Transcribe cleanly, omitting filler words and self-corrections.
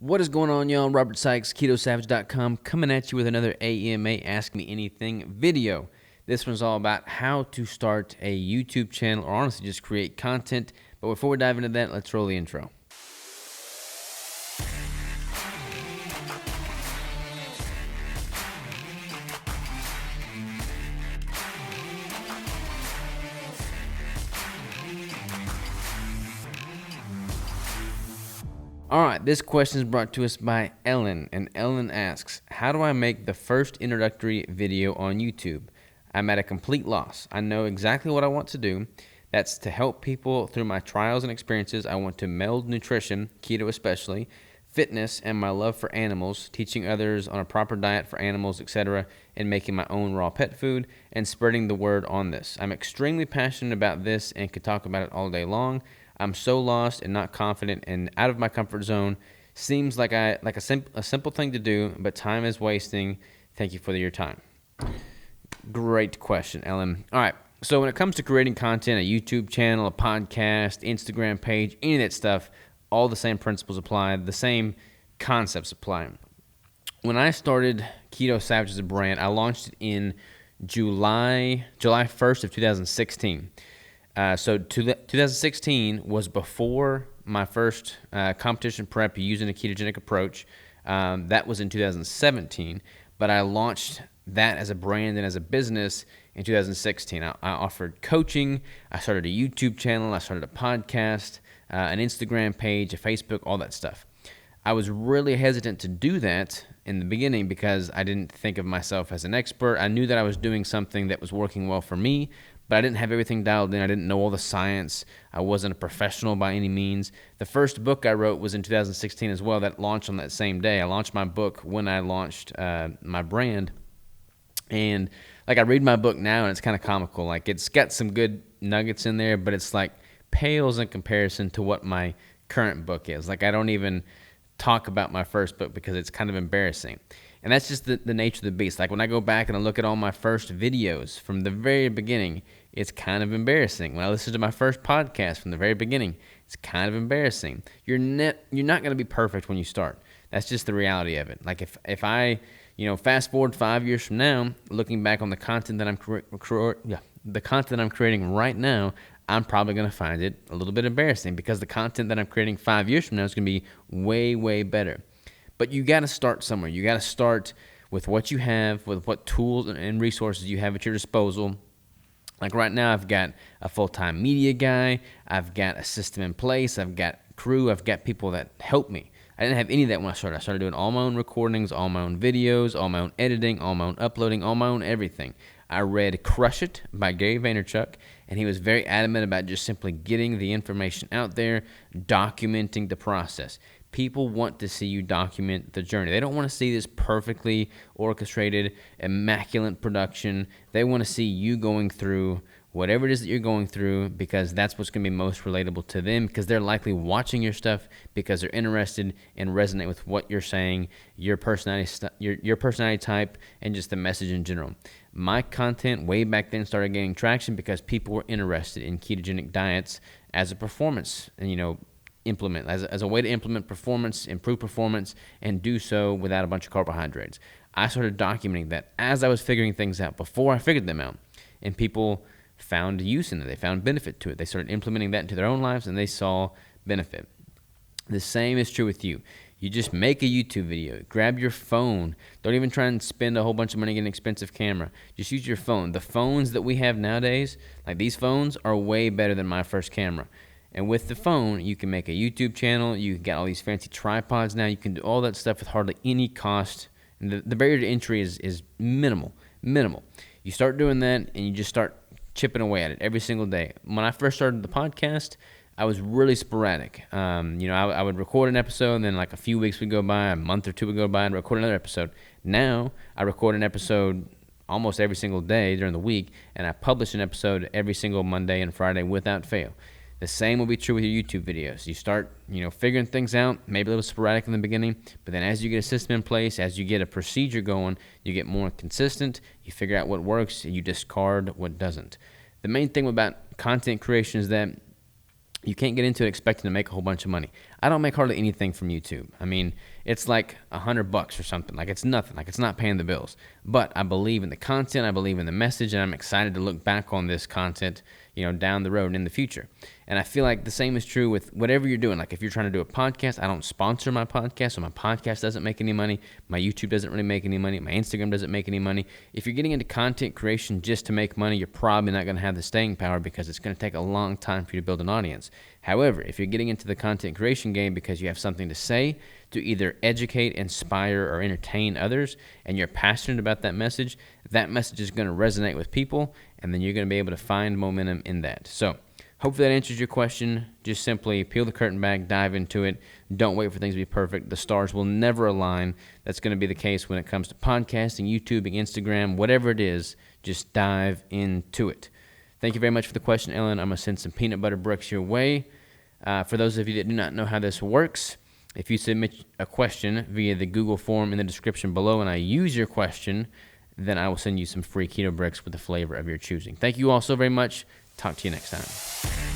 What is going on, y'all? Robert Sykes, KetoSavage.com, coming at you with another AMA Ask Me Anything video. This one's all about how to start a YouTube channel, or honestly just create content. But before we dive into that, let's roll the intro. Alright, this question is brought to us by Ellen, and Ellen asks, how do I make the first introductory video on YouTube? I'm at a complete loss. I know exactly what I want to do. That's to help people through my trials and experiences. I want to meld nutrition, keto especially, fitness, and my love for animals, teaching others on a proper diet for animals, etc., and making my own raw pet food, and spreading the word on this. I'm extremely passionate about this and could talk about it all day long. I'm so lost and not confident and out of my comfort zone. Seems like a simple thing to do, but time is wasting. Thank you for your time. Great question, Ellen. All right, so when it comes to creating content, a YouTube channel, a podcast, Instagram page, any of that stuff, all the same principles apply, the same concepts apply. When I started Keto Savage as a brand, I launched it in July 1st of 2016. So 2016 was before my first competition prep using a ketogenic approach. That was in 2017, but I launched that as a brand and as a business in 2016. I offered coaching. I started a YouTube channel. I started a podcast, an Instagram page, a Facebook, all that stuff. I was really hesitant to do that in the beginning because I didn't think of myself as an expert. I knew that I was doing something that was working well for me, but I didn't have everything dialed in. I didn't know all the science. I wasn't a professional by any means. The first book I wrote was in 2016 as well, that launched on that same day. I launched my book when I launched my brand. And like I read my book now and it's kind of comical. Like it's got some good nuggets in there, but it's like pales in comparison to what my current book is. Like I don't even talk about my first book because it's kind of embarrassing. And that's just the nature of the beast. Like when I go back and I look at all my first videos from the very beginning, it's kind of embarrassing. When I listen to my first podcast from the very beginning, it's kind of embarrassing. You're not going to be perfect when you start. That's just the reality of it. Like if I, fast forward 5 years from now, looking back on the content that I'm creating right now, I'm probably going to find it a little bit embarrassing because the content that I'm creating 5 years from now is going to be way, way better. But you got to start somewhere. You got to start with what you have, with what tools and resources you have at your disposal. Like right now, I've got a full-time media guy. I've got a system in place. I've got crew. I've got people that help me. I didn't have any of that when I started. I started doing all my own recordings, all my own videos, all my own editing, all my own uploading, all my own everything. I read Crush It by Gary Vaynerchuk, and he was very adamant about just simply getting the information out there, documenting the process. People want to see you document the journey. They don't want to see this perfectly orchestrated, immaculate production. They want to see you going through whatever it is that you're going through because that's what's going to be most relatable to them because they're likely watching your stuff because they're interested and resonate with what you're saying, your personality type, and just the message in general. My content way back then started gaining traction because people were interested in ketogenic diets as a performance, implement as a way to implement performance, improve performance, and do so without a bunch of carbohydrates. I started documenting that as I was figuring things out before I figured them out, and people found use in it. They found benefit to it. They started implementing that into their own lives, and they saw benefit. The same is true with you. You just make a YouTube video. Grab your phone. Don't even try and spend a whole bunch of money getting an expensive camera. Just use your phone. The phones that we have nowadays, like these phones, are way better than my first camera. And with the phone, you can make a YouTube channel. You can get all these fancy tripods now. You can do all that stuff with hardly any cost. And the barrier to entry is minimal. You start doing that, and you just start chipping away at it every single day. When I first started the podcast, I was really sporadic. I would record an episode, and then like a few weeks would go by, a month or two would go by, and record another episode. Now, I record an episode almost every single day during the week, and I publish an episode every single Monday and Friday without fail. The same will be true with your YouTube videos. You start, figuring things out, maybe a little sporadic in the beginning, but then as you get a system in place, as you get a procedure going, you get more consistent, you figure out what works, and you discard what doesn't. The main thing about content creation is that you can't get into it expecting to make a whole bunch of money. I don't make hardly anything from YouTube. I mean, it's like $100 or something. Like, it's nothing. Like, it's not paying the bills. But I believe in the content. I believe in the message, and I'm excited to look back on this content, down the road in the future. And I feel like the same is true with whatever you're doing. Like, if you're trying to do a podcast, I don't sponsor my podcast, so my podcast doesn't make any money. My YouTube doesn't really make any money. My Instagram doesn't make any money. If you're getting into content creation just to make money, you're probably not going to have the staying power because it's going to take a long time for you to build an audience. However, if you're getting into the content creation game because you have something to say, to either educate, inspire, or entertain others, and you're passionate about that message is going to resonate with people, and then you're going to be able to find momentum in that. So hopefully that answers your question. Just simply peel the curtain back, dive into it. Don't wait for things to be perfect. The stars will never align. That's going to be the case when it comes to podcasting, YouTubing, Instagram, whatever it is. Just dive into it. Thank you very much for the question, Ellen. I'm going to send some peanut butter bricks your way. For those of you that do not know how this works, if you submit a question via the Google form in the description below and I use your question, then I will send you some free keto bricks with the flavor of your choosing. Thank you all so very much. Talk to you next time.